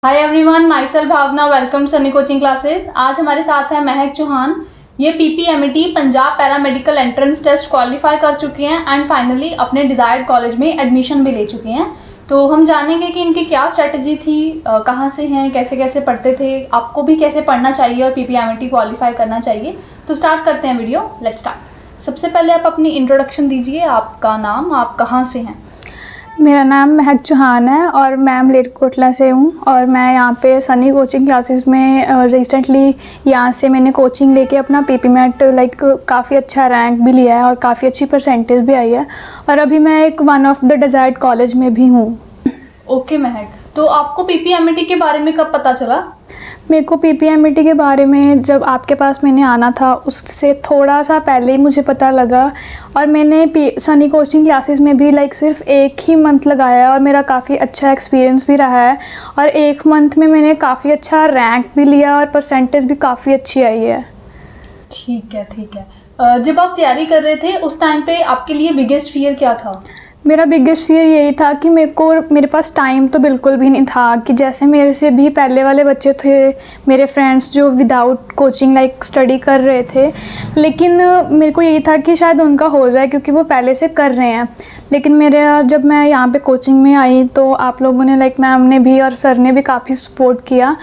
हाय everyone, myself Bhavna, welcome Sunny coaching classes. आज हमारे साथ है महक चौहान। ये PPMT Punjab paramedical entrance test qualify कर चुके हैं एंड फाइनली अपने डिजायर्ड कॉलेज में एडमिशन भी ले चुके हैं। तो हम जानेंगे कि इनकी क्या स्ट्रेटजी थी, कहाँ से हैं, कैसे कैसे पढ़ते थे, आपको भी कैसे पढ़ना चाहिए और पीपीएमटी क्वालिफाई करना चाहिए। तो स्टार्ट करते हैं वीडियो, लेट्स स्टार्ट। सबसे पहले आप अपनी इंट्रोडक्शन दीजिए, आपका नाम, आप कहाँ से हैं? मेरा नाम महक चौहान है और मैं मलेरकोटला से हूँ और मैं यहाँ पे सनी कोचिंग क्लासेस में रिसेंटली यहाँ से मैंने कोचिंग लेके अपना पीपीमेट काफ़ी अच्छा रैंक भी लिया है और काफ़ी अच्छी परसेंटेज भी आई है और अभी मैं एक one of the desired college में भी हूँ। ओके महक, तो आपको पीपीएमटी के बारे में कब पता चला? मेरे को पीपीएमटी के बारे में जब आपके पास मैंने आना था उससे थोड़ा सा पहले ही मुझे पता लगा और मैंने सनी कोचिंग क्लासेस में भी सिर्फ एक ही मंथ लगाया है और मेरा काफ़ी अच्छा एक्सपीरियंस भी रहा है और एक मंथ में मैंने काफ़ी अच्छा रैंक भी लिया और परसेंटेज भी काफ़ी अच्छी आई है। ठीक है ठीक है। जब आप तैयारी कर रहे थे उस टाइम पे आपके लिए बिगेस्ट फियर क्या था? मेरा बिगेस्ट फियर यही था कि मेरे पास टाइम तो बिल्कुल भी नहीं था कि जैसे मेरे से भी पहले वाले बच्चे थे, मेरे फ्रेंड्स जो विदाउट कोचिंग स्टडी कर रहे थे, लेकिन मेरे को यही था कि शायद उनका हो जाए क्योंकि वो पहले से कर रहे हैं। लेकिन जब मैं यहाँ पे कोचिंग में आई तो आप लोगों ने मैम ने भी और सर ने भी काफ़ी सपोर्ट किया,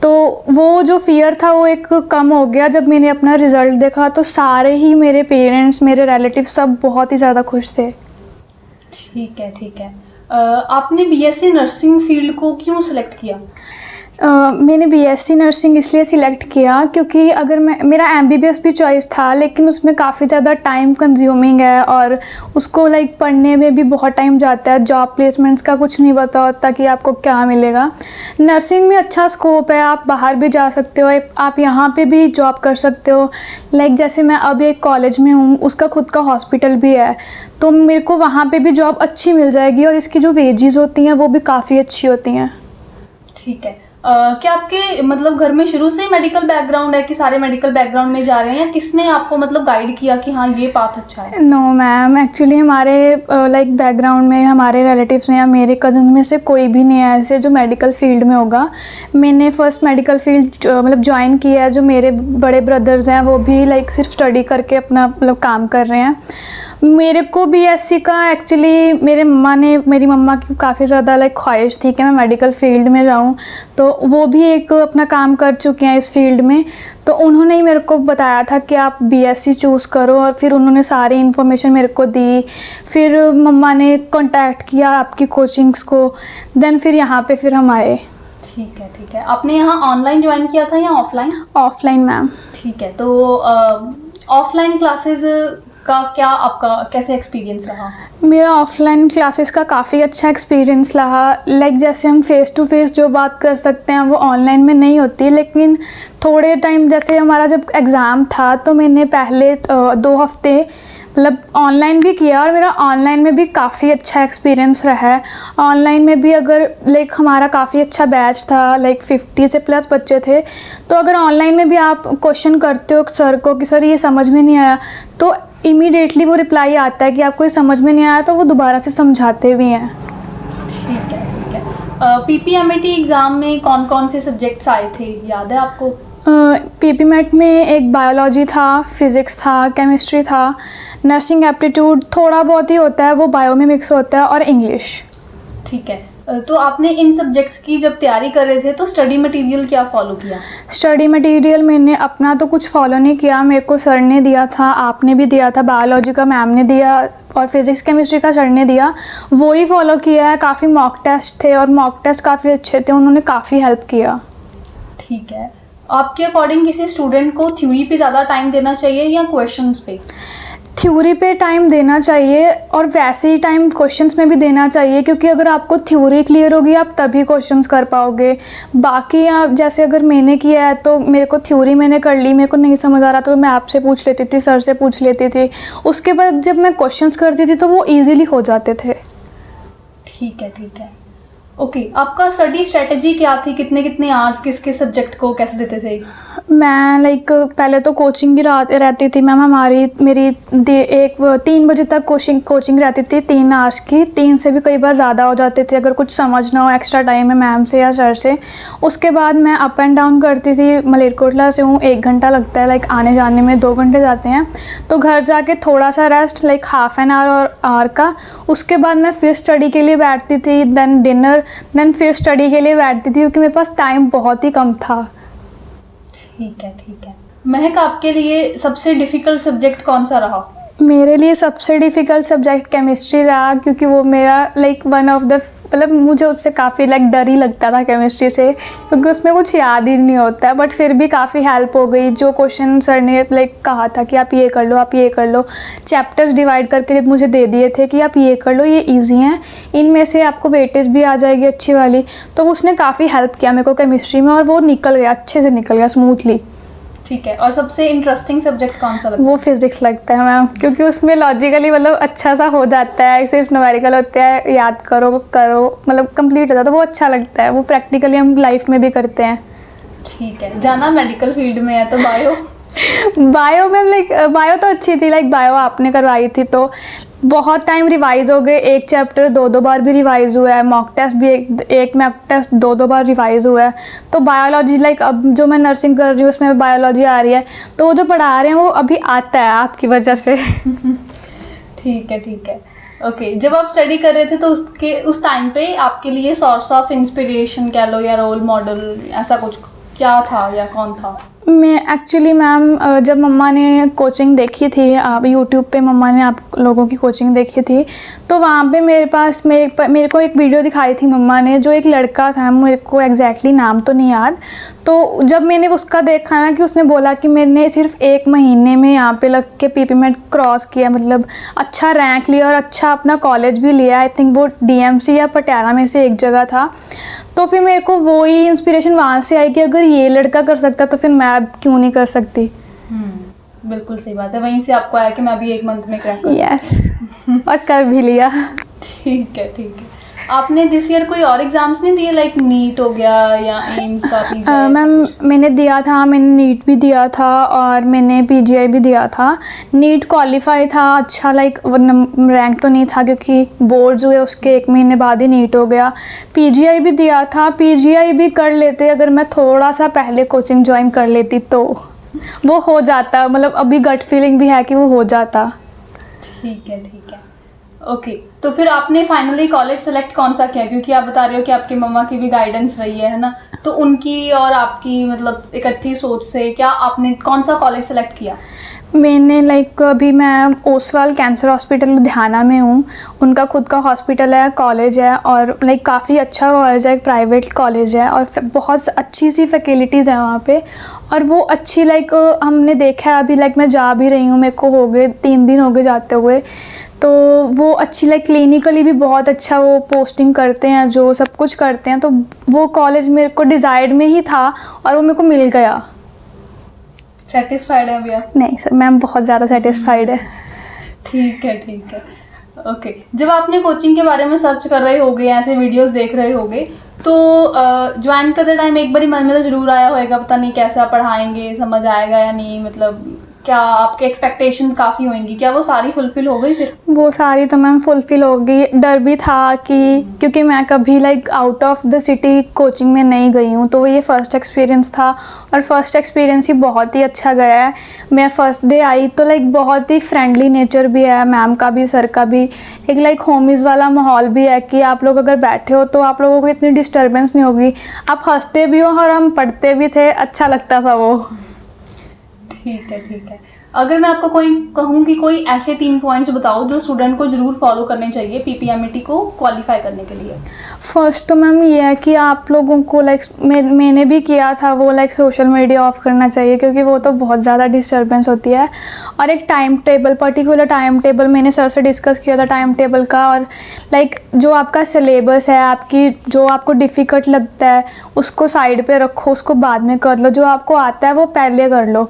तो वो जो फियर था वो एक कम हो गया। जब मैंने अपना रिज़ल्ट देखा तो सारे ही मेरे पेरेंट्स, मेरे रिलेटिव सब बहुत ही ज़्यादा खुश थे। ठीक है ठीक है। आपने बीएससी नर्सिंग फील्ड को क्यों सिलेक्ट किया? मैंने बीएससी नर्सिंग इसलिए सिलेक्ट किया क्योंकि अगर मेरा एमबीबीएस भी चॉइस था लेकिन उसमें काफ़ी ज़्यादा टाइम कंज्यूमिंग है और उसको पढ़ने में भी बहुत टाइम जाता है। जॉब प्लेसमेंट्स का कुछ नहीं पता होता कि आपको क्या मिलेगा। नर्सिंग में अच्छा स्कोप है, आप बाहर भी जा सकते हो, आप यहाँ पे भी जॉब कर सकते हो। जैसे मैं अब एक कॉलेज में हूँ, उसका खुद का हॉस्पिटल भी है, तो मेरे को वहाँ पे भी जॉब अच्छी मिल जाएगी और इसकी जो वेजेस होती हैं वो भी काफ़ी अच्छी होती हैं। ठीक है। क्या आपके घर में शुरू से ही मेडिकल बैकग्राउंड है कि सारे मेडिकल बैकग्राउंड में जा रहे हैं, या किसने आपको गाइड किया कि हाँ ये पाथ अच्छा है? नो मैम, एक्चुअली हमारे बैकग्राउंड में हमारे रिलेटिव्स ने या मेरे कज़न में से कोई भी नहीं है ऐसे जो मेडिकल फील्ड में होगा। मैंने फ़र्स्ट मेडिकल फील्ड ज्वाइन किया है। जो मेरे बड़े ब्रदर्स हैं वो भी सिर्फ स्टडी करके अपना काम कर रहे हैं। मेरे को बीएससी का एक्चुअली मेरी मम्मा की काफ़ी ज़्यादा ख्वाहिश थी कि मैं मेडिकल फील्ड में जाऊं, तो वो भी एक अपना काम कर चुके हैं इस फील्ड में, तो उन्होंने ही मेरे को बताया था कि आप बीएससी चूज़ करो और फिर उन्होंने सारी इन्फॉर्मेशन मेरे को दी। फिर मम्मा ने कांटेक्ट किया आपकी कोचिंग्स को, देन फिर यहाँ पे फिर हम आए। ठीक है ठीक है। आपने यहाँ ऑनलाइन ज्वाइन किया था या ऑफलाइन? Offline ma'am. ठीक है, तो ऑफलाइन क्लासेस का क्या आपका कैसे एक्सपीरियंस रहा? मेरा ऑफलाइन क्लासेस का काफ़ी अच्छा एक्सपीरियंस रहा। जैसे हम फेस टू फेस जो बात कर सकते हैं वो ऑनलाइन में नहीं होती, लेकिन थोड़े टाइम जैसे हमारा जब एग्ज़ाम था तो मैंने पहले 2 हफ्ते ऑनलाइन भी किया और मेरा ऑनलाइन में भी काफ़ी अच्छा एक्सपीरियंस रहा है। ऑनलाइन में भी अगर हमारा काफ़ी अच्छा बैच था, 50 से प्लस बच्चे थे, तो अगर ऑनलाइन में भी आप क्वेश्चन करते हो सर को कि सर ये समझ में नहीं आया, तो इमीडिएटली वो रिप्लाई आता है कि आपको ये समझ में नहीं आया, तो वो दोबारा से समझाते भी हैं। ठीक है ठीक है। पीपीएमटी एग्ज़ाम में कौन कौन से सब्जेक्ट्स आए थे, याद है आपको? पीपीमेट में एक बायोलॉजी था, फिज़िक्स था, केमिस्ट्री था, नर्सिंग एप्टीट्यूड थोड़ा बहुत ही होता है, वो बायो में मिक्स होता है, और इंग्लिश। ठीक है। तो आपने इन सब्जेक्ट्स की जब तैयारी कर रहे थे तो स्टडी मटेरियल क्या फॉलो किया? स्टडी मटेरियल मैंने अपना तो कुछ फॉलो नहीं किया, मेरे को सर ने दिया था, आपने भी दिया था, बायोलॉजी का मैम ने दिया और फिज़िक्स केमिस्ट्री का सर ने दिया, वो ही फॉलो किया है। काफ़ी मॉक टेस्ट थे और मॉक टेस्ट काफ़ी अच्छे थे, उन्होंने काफ़ी हेल्प किया। ठीक है। आपके अकॉर्डिंग किसी स्टूडेंट को थ्योरी पे ज़्यादा टाइम देना चाहिए या क्वेश्चंस पे? थ्योरी पे टाइम देना चाहिए और वैसे ही टाइम क्वेश्चंस में भी देना चाहिए, क्योंकि अगर आपको थ्योरी क्लियर होगी आप तभी क्वेश्चंस कर पाओगे। बाकी आप जैसे अगर मैंने किया है तो मेरे को थ्योरी मैंने कर ली, मेरे को नहीं समझ आ रहा तो मैं आपसे पूछ लेती थी, सर से पूछ लेती थी, उसके बाद जब मैं क्वेश्चंस करती थी तो वो ईज़िली हो जाते थे। ठीक है ठीक है। ओके, आपका स्टडी स्ट्रेटजी क्या थी? कितने कितने आवर्स किस किस सब्जेक्ट को कैसे देते थे? मैं लाइक पहले तो कोचिंग ही रहती थी मैम हमारी मेरी 3 बजे तक कोचिंग रहती थी 3 आवर्स की। 3 से भी कई बार ज़्यादा हो जाते थे अगर कुछ समझना हो एक्स्ट्रा टाइम है मैम से या सर से। उसके बाद मैं अप एंड डाउन करती थी। मलेरकोटला से हूँ, 1 घंटा लगता है लाइक आने जाने में, 2 घंटे जाते हैं। तो घर जाके थोड़ा सा rest like half an hour और आवर का। उसके बाद मैं फिर स्टडी के लिए बैठती थी, देन डिनर, देन फिर स्टडी के लिए बैठती थी क्योंकि मेरे पास टाइम बहुत ही कम था। ठीक है, ठीक है। महक, आपके लिए सबसे डिफ़िकल्ट सब्जेक्ट कौन सा रहा? मेरे लिए सबसे डिफ़िकल्ट सब्जेक्ट केमिस्ट्री रहा क्योंकि वो मेरा लाइक वन ऑफ द मतलब मुझे उससे काफ़ी लाइक डर ही लगता था केमिस्ट्री से, क्योंकि उसमें कुछ याद ही नहीं होता है। बट फिर भी काफ़ी हेल्प हो गई। जो क्वेश्चन सर ने लाइक कहा था कि आप ये कर लो, आप ये कर लो, चैप्टर्स डिवाइड करके मुझे दे दिए थे कि आप ये कर लो, ये ईजी हैं, इनमें से आपको वेटेज भी आ जाएगी अच्छी वाली। तो उसने काफ़ी हेल्प किया मेरे को केमिस्ट्री में और वो निकल गया, अच्छे से निकल गया स्मूथली। ठीक है। और सबसे इंटरेस्टिंग सब्जेक्ट कौन सा लगता है? वो फिज़िक्स लगता है मैम, क्योंकि उसमें लॉजिकली मतलब अच्छा सा हो जाता है, सिर्फ न्यूमेरिकल होते हैं, याद करो मतलब कंप्लीट हो जाता है। तो वो अच्छा लगता है, वो प्रैक्टिकली हम लाइफ में भी करते हैं। ठीक है। जाना मेडिकल फील्ड में है तो बायो बायो में लाइक बायो तो अच्छी थी, लाइक बायो आपने करवाई थी तो बहुत टाइम रिवाइज हो गए। एक चैप्टर 2 बार भी रिवाइज हुआ है, मॉक टेस्ट भी एक मॉक टेस्ट 2 बार रिवाइज हुआ है। तो बायोलॉजी लाइक अब जो मैं नर्सिंग कर रही हूँ उसमें बायोलॉजी आ रही है, तो वो जो पढ़ा रहे हैं वो अभी आता है आपकी वजह से। ठीक है, ठीक है। ओके, जब आप स्टडी कर रहे थे तो उस टाइम पे आपके लिए सोर्स ऑफ इंस्पिरेशन कह लो या रोल मॉडल ऐसा कुछ क्या था या कौन था? मैं एक्चुअली मैम जब मम्मा ने कोचिंग देखी थी, आप यूट्यूब पे मम्मा ने आप लोगों की कोचिंग देखी थी, तो वहाँ पे मेरे को एक वीडियो दिखाई थी मम्मा ने, जो एक लड़का था, मेरे को एग्जैक्टली नाम तो नहीं याद। तो जब मैंने उसका देखा ना कि उसने बोला कि मैंने सिर्फ 1 महीने में यहाँ पे लग के पीपी में क्रॉस किया, मतलब अच्छा रैंक लिया और अच्छा अपना कॉलेज भी लिया। आई थिंक वो डीएमसी या पटियाला में से एक जगह था। तो फिर मेरे को वो ही इंस्पिरेशन वहाँ से आई कि अगर ये लड़का कर सकता तो फिर मैं क्यों नहीं कर सकती। बिल्कुल सही बात है। वहीं से आपको आया कि मैं भी 1 मंथ में क्रैक कर यस और कर भी लिया। ठीक है, ठीक है। आपने दिस ईयर कोई और एग्जाम्स नहीं दिए, लाइक नीट हो गया या एम्स का? मैम मैंने दिया था, मैंने नीट भी दिया था और मैंने पीजीआई भी दिया था। नीट क्वालिफाई था अच्छा, लाइक रैंक तो नहीं था क्योंकि बोर्ड्स हुए उसके 1 महीने बाद ही नीट हो गया। पीजीआई भी दिया था, पीजीआई भी कर लेते अगर मैं थोड़ा सा पहले कोचिंग ज्वाइन कर लेती तो वो हो जाता, मतलब अभी गट फीलिंग भी है कि वो हो जाता। ठीक है, ठीक है। ओके, तो फिर आपने फाइनली कॉलेज सेलेक्ट कौन सा किया? क्योंकि आप बता रहे हो कि आपकी मम्मा की भी गाइडेंस रही है ना, तो उनकी और आपकी मतलब इकट्ठी सोच से क्या आपने कौन सा कॉलेज सेलेक्ट किया? मैंने लाइक अभी मैं ओसवाल कैंसर हॉस्पिटल लुधियाना में हूँ। उनका खुद का हॉस्पिटल है, कॉलेज है और लाइक काफ़ी अच्छा कॉलेज है, एक प्राइवेट कॉलेज है और बहुत अच्छी सी फैसिलिटीज़ हैं वहाँ पे। और वो अच्छी लाइक हमने देखा है अभी, लाइक मैं जा भी रही हूँ, मेरे को हो गए 3 दिन हो गए जाते हुए। तो वो अच्छी लाइक क्लिनिकली भी बहुत अच्छा वो पोस्टिंग करते हैं, जो सब कुछ करते हैं। तो वो कॉलेज मेरे को डिज़ायर्ड में ही था और वो मेरे को मिल गया। सेटिस्फाइड है अभी आप? नहीं सर, मैम बहुत ज़्यादा सेटिस्फाइड है। ठीक है, ठीक है। ओके, जब आपने कोचिंग के बारे में सर्च कर रहे होगे, ऐसे वीडियोस देख रहे होगे, तो ज्वाइन करते टाइम एक बारी मन में तो ज़रूर आया होगा पता नहीं कैसा पढ़ाएंगे, समझ आएगा या नहीं, मतलब क्या आपके एक्सपेक्टेशंस काफ़ी होंगी, क्या वो सारी फुलफिल हो गई? फिर वो सारी तो मैम फुलफिल हो गई। डर भी था कि क्योंकि मैं कभी like out of the city coaching में नहीं गई हूँ, तो ये फ़र्स्ट एक्सपीरियंस था और फर्स्ट एक्सपीरियंस ही बहुत ही अच्छा गया है। मैं फ़र्स्ट डे आई तो लाइक बहुत ही फ्रेंडली नेचर भी है मैम का भी, सर का भी, एक लाइक होमीज़ वाला माहौल भी है कि आप लोग अगर बैठे हो तो आप लोगों को इतनी डिस्टर्बेंस नहीं होगी, आप हंसते भी हो और हम पढ़ते भी थे, अच्छा लगता था वो। ठीक है, ठीक है। अगर मैं आपको कहूँ कि कोई ऐसे 3 पॉइंट्स बताओ जो स्टूडेंट को ज़रूर फॉलो करने चाहिए पीपीएमईटी को क्वालिफाई करने के लिए। फर्स्ट तो मैम ये है कि आप लोगों को लाइक मैंने भी किया था वो, लाइक सोशल मीडिया ऑफ करना चाहिए क्योंकि वो तो बहुत ज़्यादा डिस्टर्बेंस होती है। और एक time table, particular time table मैंने सर से डिस्कस किया था टाइम टेबल का, और लाइक जो आपका सिलेबस है, आपकी जो आपको डिफ़िकल्ट लगता है उसको साइड पे रखो, उसको बाद में कर लो, जो आपको आता है वो पहले कर लो।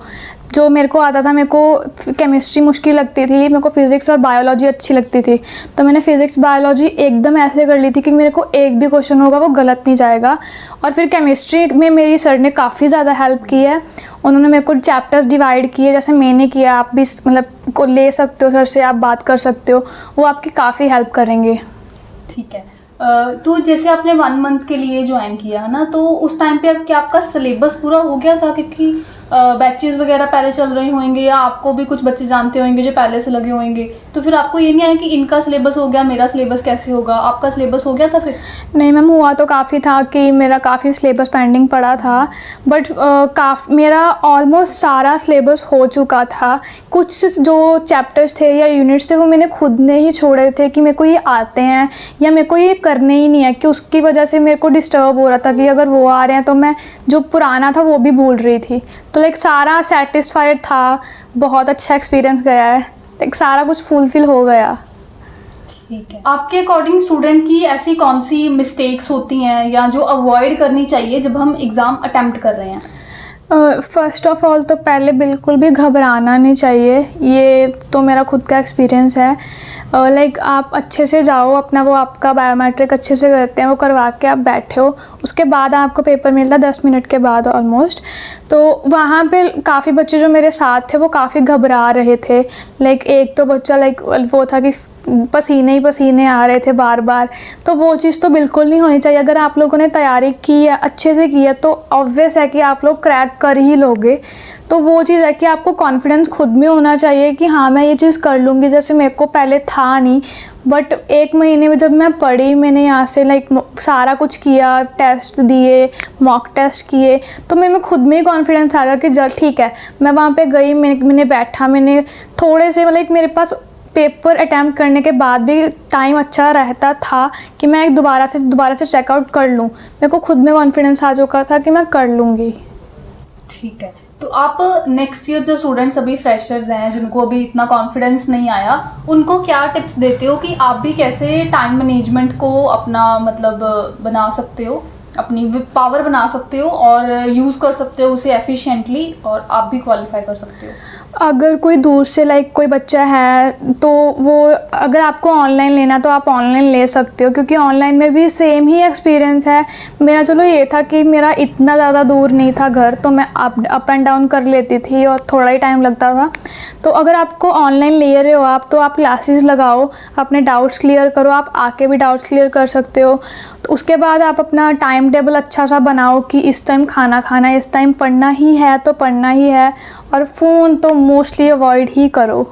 जो मेरे को आता था, मेरे को केमिस्ट्री मुश्किल लगती थी, मेरे को फिज़िक्स और बायोलॉजी अच्छी लगती थी, तो मैंने फ़िज़िक्स बायोलॉजी एकदम ऐसे कर ली थी कि मेरे को एक भी क्वेश्चन होगा वो गलत नहीं जाएगा। और फिर केमिस्ट्री में मेरी सर ने काफ़ी ज़्यादा हेल्प की है। उन्होंने मेरे को चैप्टर्स डिवाइड किए जैसे मैंने किया, आप भी मतलब को ले सकते हो, सर से आप बात कर सकते हो, वो आपकी काफ़ी हेल्प करेंगे। ठीक है। तो जैसे आपने 1 मंथ के लिए ज्वाइन किया है ना, तो उस टाइम पे अब क्या आपका सिलेबस पूरा हो गया था? क्योंकि बैचेस वगैरह पहले चल रहे होंगे या आपको भी कुछ बच्चे जानते होंगे जो पहले से लगे होंगे, तो फिर आपको ये नहीं आया कि इनका सिलेबस हो गया, मेरा सिलेबस कैसे होगा? आपका सिलेबस हो गया था फिर? नहीं मैम, हुआ तो काफ़ी था कि मेरा काफ़ी सिलेबस पेंडिंग पड़ा था, बट मेरा ऑलमोस्ट सारा सिलेबस हो चुका था। कुछ जो चैप्टर्स थे या यूनिट्स थे वो मैंने खुद ने ही छोड़े थे कि मेरे को ये आते हैं या मेरे को ये करने ही नहीं है, कि उसकी वजह से मेरे को डिस्टर्ब हो रहा था कि अगर वो आ रहे हैं तो मैं जो पुराना था वो भी भूल रही थी। तो लाइक सारा सेटिस्फाइड था, बहुत अच्छा एक्सपीरियंस गया है, लाइक सारा कुछ फुलफिल हो गया। ठीक है। आपके अकॉर्डिंग स्टूडेंट की ऐसी कौन सी मिस्टेक्स होती हैं या जो अवॉइड करनी चाहिए जब हम एग्ज़ाम अटेम्प्ट कर रहे हैं? फ़र्स्ट ऑफ़ ऑल तो पहले बिल्कुल भी घबराना नहीं चाहिए, ये तो मेरा खुद का एक्सपीरियंस है। लाइक आप अच्छे से जाओ, अपना वो आपका बायोमेट्रिक अच्छे से करते हैं, वो करवा के आप बैठे हो, उसके बाद आपको पेपर मिलता है 10 मिनट के बाद ऑलमोस्ट। तो वहाँ पे काफ़ी बच्चे जो मेरे साथ थे वो काफ़ी घबरा रहे थे। लाइक एक तो बच्चा लाइक वो था कि पसीने ही पसीने आ रहे थे बार बार, तो वो चीज़ तो बिल्कुल नहीं होनी चाहिए। अगर आप लोगों ने तैयारी की है, अच्छे से की है, तो ऑब्वियस है कि आप लोग क्रैक कर ही लोगे। तो वो चीज़ है कि आपको कॉन्फिडेंस खुद में होना चाहिए कि हाँ मैं ये चीज़ कर लूँगी। जैसे मेरे को पहले था नहीं, बट 1 महीने में जब मैं पढ़ी, मैंने यहाँ से लाइक सारा कुछ किया, टेस्ट दिए, मॉक टेस्ट किए, तो मेरे में खुद में ही कॉन्फिडेंस आ गया कि चल ठीक है। मैं वहाँ पे गई, मैंने बैठा, मैंने थोड़े से मतलब मेरे पास पेपर अटैम्प्ट करने के बाद भी टाइम अच्छा रहता था कि मैं दोबारा से चेकआउट कर लूँ। मेरे को खुद में कॉन्फिडेंस आ चुका था कि मैं कर लूँगी। ठीक है। तो आप नेक्स्ट ईयर जो स्टूडेंट्स अभी फ्रेशर्स हैं जिनको अभी इतना कॉन्फिडेंस नहीं आया, उनको क्या टिप्स देते हो कि आप भी कैसे टाइम मैनेजमेंट को अपना मतलब बना सकते हो, अपनी पावर बना सकते हो और यूज़ कर सकते हो उसे एफिशिएंटली, और आप भी क्वालिफाई कर सकते हो? अगर कोई दूर से लाइक कोई बच्चा है तो वो अगर आपको ऑनलाइन लेना तो आप ऑनलाइन ले सकते हो, क्योंकि ऑनलाइन में भी सेम ही एक्सपीरियंस है। मेरा चलो ये था कि मेरा इतना ज़्यादा दूर नहीं था घर, तो मैं अप एंड डाउन कर लेती थी और थोड़ा ही टाइम लगता था। तो अगर आपको ऑनलाइन ले रहे हो आप, तो आप क्लासेस लगाओ, अपने डाउट्स क्लियर करो, आप आके भी डाउट्स क्लियर कर सकते हो। तो उसके बाद आप अपना टाइम टेबल अच्छा सा बनाओ कि इस टाइम खाना खाना है, इस टाइम पढ़ना ही है तो पढ़ना ही है, और फ़ोन तो मोस्टली अवॉइड ही करो।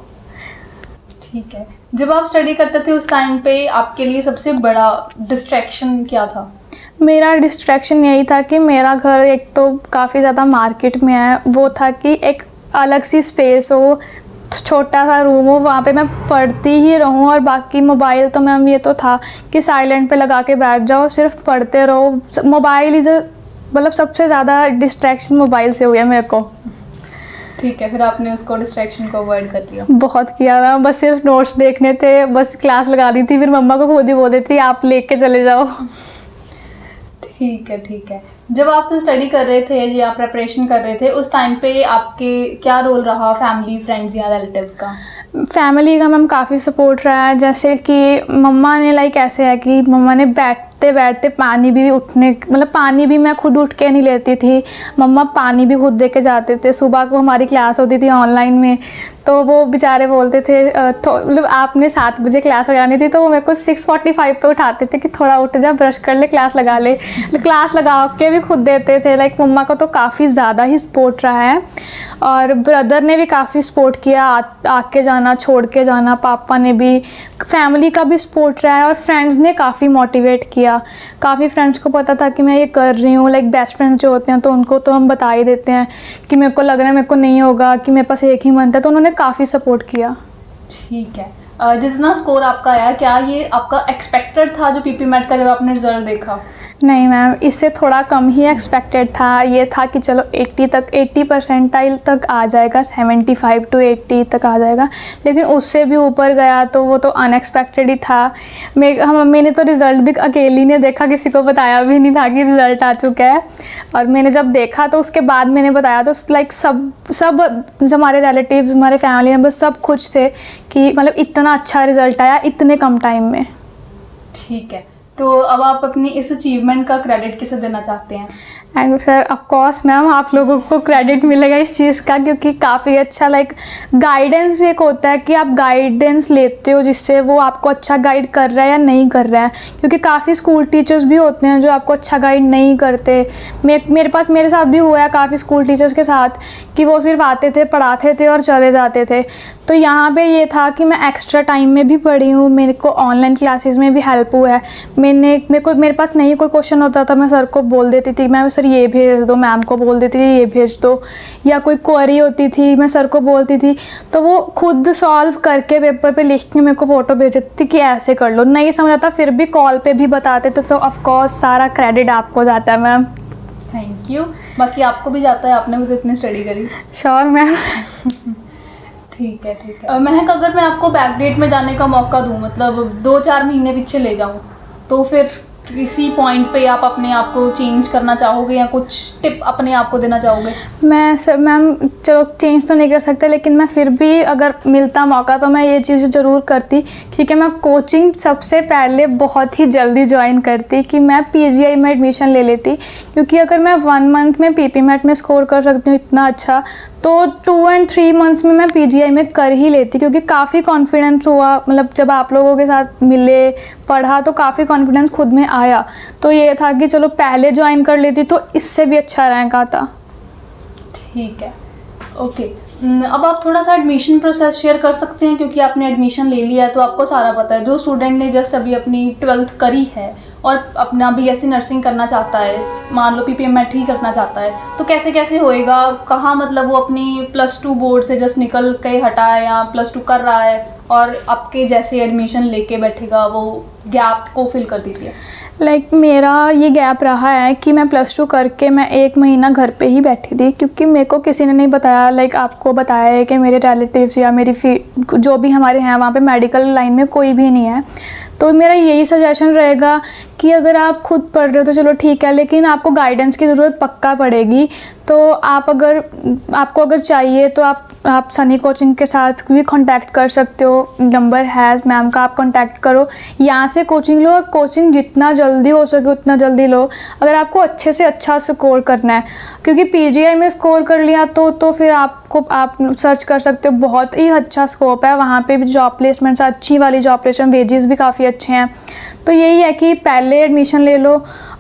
ठीक है। जब आप स्टडी करते थे उस टाइम पे आपके लिए सबसे बड़ा डिस्ट्रैक्शन क्या था? मेरा डिस्ट्रैक्शन यही था कि मेरा घर एक तो काफ़ी ज़्यादा मार्केट में है, वो था कि एक अलग सी स्पेस हो, छोटा सा रूम हो, वहाँ पे मैं पढ़ती ही रहूँ, और बाकी मोबाइल तो मैम ये तो था कि साइलेंट पे लगा के बैठ जाओ, सिर्फ पढ़ते रहो। मोबाइल इज मतलब सबसे ज़्यादा डिस्ट्रैक्शन मोबाइल से हुई है मेरे को। ठीक है, फिर आपने उसको डिस्ट्रैक्शन को अवॉइड कर लिया? बहुत किया मैम, बस सिर्फ नोट्स देखने थे, बस क्लास लगा दी थी, फिर मम्मा को खुद ही बोल देती आप लेके चले जाओ। ठीक है, ठीक है। जब आप स्टडी कर रहे थे या प्रिपरेशन कर रहे थे उस टाइम पे आपके क्या रोल रहा फैमिली, फ्रेंड्स या रिलेटिव्स का? फैमिली का मैम काफ़ी सपोर्ट रहा है। जैसे कि मम्मा ने लाइक ऐसे है कि मम्मा ने बैठते बैठते पानी भी उठने मतलब पानी भी मैं खुद उठ के नहीं लेती थी, मम्मा पानी भी खुद दे के जाते थे। सुबह को हमारी क्लास होती थी ऑनलाइन में, तो वो बेचारे बोलते थे मतलब आपने 7 बजे क्लास लगानी थी, तो वो मेरे को 6:45 पे उठाते थे कि थोड़ा उठ जा, ब्रश कर ले, क्लास लगा ले। क्लास लगा के भी खुद देते थे। लाइक मम्मा का तो काफ़ी ज़्यादा ही सपोर्ट रहा है, और ब्रदर ने भी काफ़ी सपोर्ट किया, आके जाना, छोड़ के जाना। पापा ने भी, फैमिली का भी सपोर्ट रहा है, और फ्रेंड्स ने काफ़ी मोटिवेट किया। काफ़ी फ्रेंड्स को पता था कि मैं ये कर रही हूँ। लाइक बेस्ट फ्रेंड्स जो होते हैं तो उनको तो हम बता ही देते हैं कि मेरे को लग रहा है मेरे को नहीं होगा, कि मेरे पास एक ही मंथ है, तो उन्होंने काफ़ी सपोर्ट किया। ठीक है। जितना स्कोर आपका आया, क्या ये आपका एक्सपेक्टेड था जो पीपी मैट का जब आपने रिजल्ट देखा? नहीं मैम, इससे थोड़ा कम ही एक्सपेक्टेड था। ये था कि चलो 80 परसेंटाइल तक आ जाएगा, 75 to 80 तक आ जाएगा, लेकिन उससे भी ऊपर गया तो वो तो अनएक्सपेक्टेड ही था। मैंने तो रिज़ल्ट भी अकेली ने देखा, किसी को बताया भी नहीं था कि रिज़ल्ट आ चुका है। और मैंने जब देखा तो उसके बाद मैंने बताया तो लाइक सब हमारे रिलेटिव्स, हमारे फैमिली मेम्बर्स सब खुश थे कि मतलब इतना अच्छा रिज़ल्ट आया इतने कम टाइम में। ठीक है, तो अब आप अपनी इस अचीवमेंट का क्रेडिट किसे देना चाहते हैं? And sir of course ma'am, आप लोगों को क्रेडिट मिलेगा इस चीज़ का, क्योंकि काफ़ी अच्छा लाइक गाइडेंस एक होता है कि आप गाइडेंस लेते हो जिससे वो आपको अच्छा गाइड कर रहा है या नहीं कर रहा है, क्योंकि काफ़ी स्कूल टीचर्स भी होते हैं जो आपको अच्छा गाइड नहीं करते। मेरे साथ भी हुआ है काफ़ी स्कूल टीचर्स के साथ कि वो सिर्फ आते थे, पढ़ाते थे और चले जाते थे। तो यहाँ पे ये था कि मैं एक्स्ट्रा टाइम में भी पढ़ी हूँ, मेरे को ऑनलाइन क्लासेस में भी हेल्प हुआ है। मेरे पास नहीं कोई क्वेश्चन होता था, मैं सर को बोल देती थी, मैं सर ये भेज दो, मैम को बोल देती थी ये भेज दो, या कोई क्वेरी होती थी मैं सर को बोलती थी तो वो खुद सॉल्व करके पेपर पे लिख के मेरे को फ़ोटो भेज देती थी कि ऐसे कर लो। नहीं समझ आता फिर भी कॉल पे भी बताते थे, तो ऑफ कोर्स सारा क्रेडिट आपको जाता है मैम। Thank you. बाकी आपको भी जाता है, आपने मुझे इतनी स्टडी करी। Sure ma'am. ठीक है। महक, अगर मैं आपको बैकडेट में जाने का मौका दूं, मतलब 2-4 महीने पीछे ले जाऊं, तो फिर किसी पॉइंट पे आप अपने आप को चेंज करना चाहोगे या कुछ टिप अपने आप को देना चाहोगे? मैम चलो चेंज तो नहीं कर सकते, लेकिन मैं फिर भी अगर मिलता मौका तो मैं ये चीज़ ज़रूर करती, क्योंकि मैं कोचिंग सबसे पहले बहुत ही जल्दी ज्वाइन करती कि मैं पीजीआई में एडमिशन ले लेती, क्योंकि अगर मैं 1 मंथ में पीपीमेट में स्कोर कर सकती हूँ इतना अच्छा, तो 2 और 3 मंथ्स में मैं पीजीआई में कर ही लेती, क्योंकि काफ़ी कॉन्फिडेंस हुआ। मतलब जब आप लोगों के साथ मिले, पढ़ा, तो काफ़ी कॉन्फिडेंस खुद में आया। तो ये था कि चलो पहले ज्वाइन कर लेती तो इससे भी अच्छा रैंक आता। ठीक है, ओके। अब आप थोड़ा सा एडमिशन प्रोसेस शेयर कर सकते हैं, क्योंकि आपने एडमिशन ले लिया है तो आपको सारा पता है। जो स्टूडेंट ने जस्ट अभी अपनी 12th करी है और अपना बीएससी नर्सिंग करना चाहता है, मान लो पीपीएमएट ही करना चाहता है, तो कैसे होएगा, कहाँ मतलब वो अपनी +2 बोर्ड से जस्ट निकल के हटा है या +2 कर रहा है और आपके जैसे एडमिशन लेके बैठेगा, वो गैप को फिल कर दीजिए। लाइक मेरा ये गैप रहा है कि मैं +2 करके मैं 1 महीना घर पे ही बैठी थी, क्योंकि मेरे को किसी ने नहीं बताया, लाइक आपको बताया है कि मेरे रिलेटिव्स या मेरी जो भी हमारे हैं वहाँ पे मेडिकल लाइन में कोई भी नहीं है। तो मेरा यही सजेशन रहेगा कि अगर आप खुद पढ़ रहे हो तो चलो ठीक है, लेकिन आपको गाइडेंस की ज़रूरत पक्का पड़ेगी। तो आपको अगर चाहिए तो आप सनी कोचिंग के साथ भी कांटेक्ट कर सकते हो, नंबर है मैम का, आप कांटेक्ट करो, यहाँ से कोचिंग लो, और कोचिंग जितना जल्दी हो सके उतना जल्दी लो अगर आपको अच्छे से अच्छा स्कोर करना है, क्योंकि पीजीआई में स्कोर कर लिया तो फिर आप सर्च कर सकते हो, बहुत ही अच्छा स्कोप है वहाँ पे भी, जॉब प्लेसमेंट्स अच्छी वाली जॉब प्लेसमेंट, वेजेस भी काफ़ी अच्छे हैं। तो यही है कि पहले एडमिशन ले लो,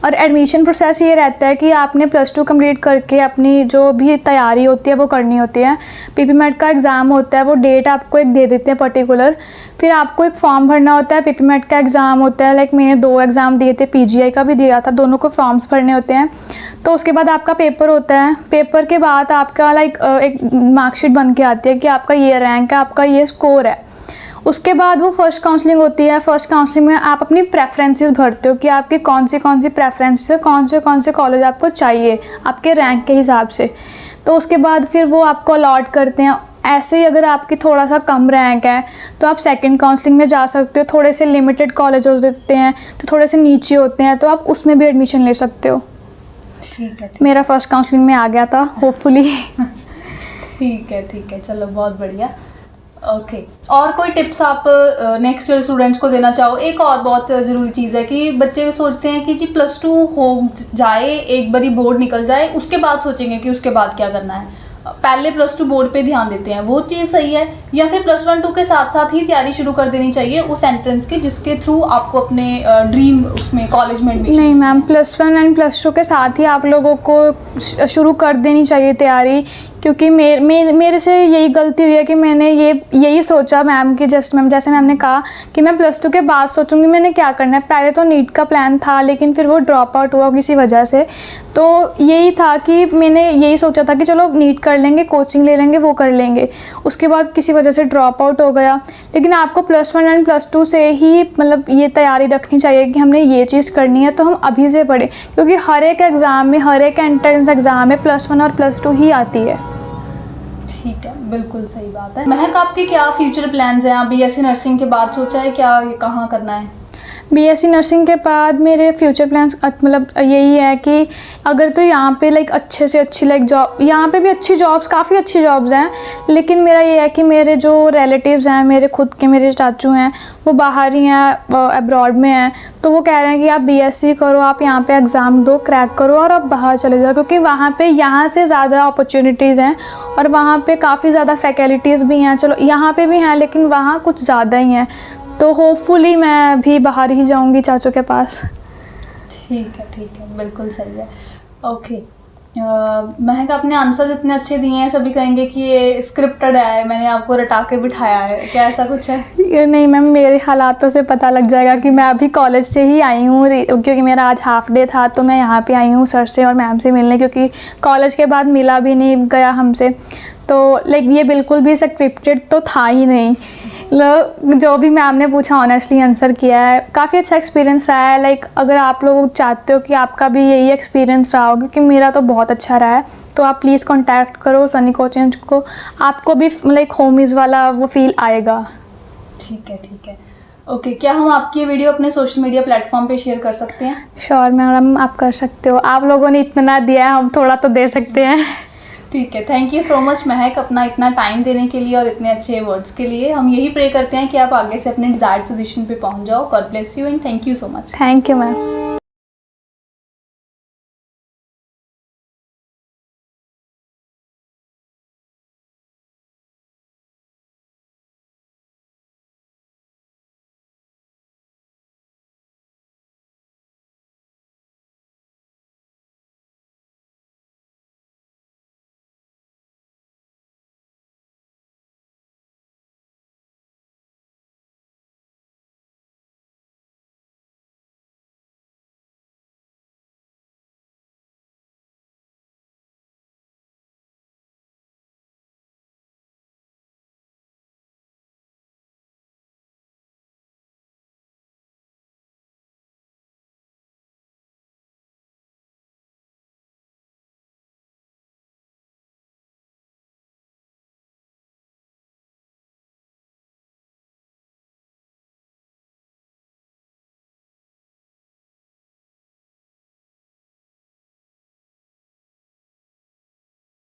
और एडमिशन प्रोसेस ये रहता है कि आपने +2 कंप्लीट करके अपनी जो भी तैयारी होती है वो करनी होती है। पीपीमेट का एग्ज़ाम होता है, वो डेट आपको एक दे देते हैं पर्टिकुलर, फिर आपको एक फॉर्म भरना होता है। पीपीमेट का एग्ज़ाम होता है, लाइक मैंने 2 एग्ज़ाम दिए थे, पीजीआई का भी दिया था, दोनों को फॉर्म्स भरने होते हैं। तो उसके बाद आपका पेपर होता है, पेपर के बाद आपका लाइक एक मार्कशीट बन के आती है कि आपका ये रैंक है, आपका ये स्कोर है। उसके बाद वो फर्स्ट काउंसलिंग होती है। फर्स्ट काउंसलिंग में आप अपनी प्रेफरेंसेस भरते हो कि आपकी कौन सी प्रेफरेंस है, कौन से कॉलेज आपको चाहिए आपके रैंक के हिसाब से। तो उसके बाद फिर वो आपको अलॉट करते हैं। ऐसे ही अगर आपकी थोड़ा सा कम रैंक है तो आप सेकंड काउंसलिंग में जा सकते हो। थोड़े से लिमिटेड कॉलेज होते हैं तो थोड़े से नीचे होते हैं, तो आप उसमें भी एडमिशन ले सकते हो। ठीक है। मेरा फर्स्ट काउंसलिंग में आ गया था होपफुली। ठीक है, चलो बहुत बढ़िया। ओके, और कोई टिप्स आप नेक्स्ट ईयर स्टूडेंट्स को देना चाहो? एक और बहुत ज़रूरी चीज़ है कि बच्चे सोचते हैं कि जी +2 हो जाए, एक बारी बोर्ड निकल जाए, उसके बाद सोचेंगे कि उसके बाद क्या करना है। पहले +2 बोर्ड पे ध्यान देते हैं, वो चीज़ सही है, या फिर +1 2 के साथ ही तैयारी शुरू कर देनी चाहिए उस एंट्रेंस की जिसके थ्रू आपको अपने ड्रीम उसमें कॉलेज में एडमिशन? नहीं मैम, +1 एंड +2 के साथ ही आप लोगों को शुरू कर देनी चाहिए तैयारी, क्योंकि मेरे से यही गलती हुई है कि मैंने यही सोचा मैम की, जैसे मैम ने कहा कि मैं +2 के बाद सोचूंगी मैंने क्या करना है। पहले तो नीट का प्लान था, लेकिन फिर वो ड्रॉप आउट हुआ किसी वजह से। तो यही था कि मैंने यही सोचा था कि चलो नीट कर लेंगे, कोचिंग ले लेंगे, वो कर लेंगे। उसके बाद किसी वजह से ड्रॉप आउट हो गया। लेकिन आपको +1 एंड +2 से ही मतलब ये तैयारी रखनी चाहिए कि हमने ये चीज़ करनी है, तो हम अभी से पढ़ें, क्योंकि हर एक एग्ज़ाम में, हर एक एंट्रेंस एग्ज़ाम में +1 और +2 ही आती है। ठीक है, बिल्कुल सही बात है। महक, आपके क्या फ्यूचर प्लान्स हैं? आप बीएससी नर्सिंग के बाद सोचा है क्या, कहाँ करना है? बीएससी नर्सिंग के बाद मेरे फ्यूचर प्लान्स मतलब यही है कि अगर तो यहाँ पे लाइक अच्छे से अच्छी लाइक जॉब, यहाँ पे भी अच्छी जॉब्स, काफ़ी अच्छी जॉब्स हैं, लेकिन मेरा ये है कि मेरे जो रिलेटिव्स हैं, मेरे खुद के मेरे चाचू हैं, वो बाहर ही हैं, अब्रॉड में हैं। तो वो कह रहे हैं कि आप बीएससी करो, आप यहाँ पे एग्ज़ाम दो, क्रैक करो और आप बाहर चले जाओ, क्योंकि वहाँ पे यहाँ से ज़्यादा अपॉर्चुनिटीज़ हैं और वहाँ पे काफ़ी ज़्यादा फैकल्टीज़ भी हैं। चलो यहाँ पे भी हैं, लेकिन वहाँ कुछ ज़्यादा ही हैं। तो होपफुली मैं भी बाहर ही जाऊंगी चाचू के पास। ठीक है, बिल्कुल सही है। ओके महक, आपने आंसर इतने अच्छे दिए हैं, सभी कहेंगे कि ये स्क्रिप्टेड है, मैंने आपको रटा के बिठाया है, क्या ऐसा कुछ है? ये नहीं मैम, मेरे हालातों से पता लग जाएगा कि मैं अभी कॉलेज से ही आई हूँ, क्योंकि मेरा आज हाफ डे था, तो मैं यहाँ पे आई हूँ सर से और मैम से मिलने, क्योंकि कॉलेज के बाद मिला भी नहीं गया हमसे। तो लाइक ये बिल्कुल भी स्क्रिप्टेड तो था ही नहीं। जो भी मैम ने पूछा ऑनेस्टली आंसर किया है। काफ़ी अच्छा एक्सपीरियंस रहा है। लाइक अगर आप लोग चाहते हो कि आपका भी यही एक्सपीरियंस रहा हो, क्योंकि मेरा तो बहुत अच्छा रहा है, तो आप प्लीज़ कांटेक्ट करो सनी कोचिंग को, आपको भी लाइक होमीज़ वाला वो फील आएगा। ठीक है। ओके, क्या हम आपकी ये वीडियो अपने सोशल मीडिया प्लेटफॉर्म पे शेयर कर सकते हैं? श्योर मैडम, आप कर सकते हो, आप लोगों ने इतना दिया है, हम थोड़ा तो दे सकते हैं। ठीक है, थैंक यू सो मच महक, अपना इतना टाइम देने के लिए और इतने अच्छे वर्ड्स के लिए। हम यही प्रे करते हैं कि आप आगे से अपने डिजायर्ड पोजीशन पे पहुंच जाओ। God bless you and thank you so much. Thank you ma'am.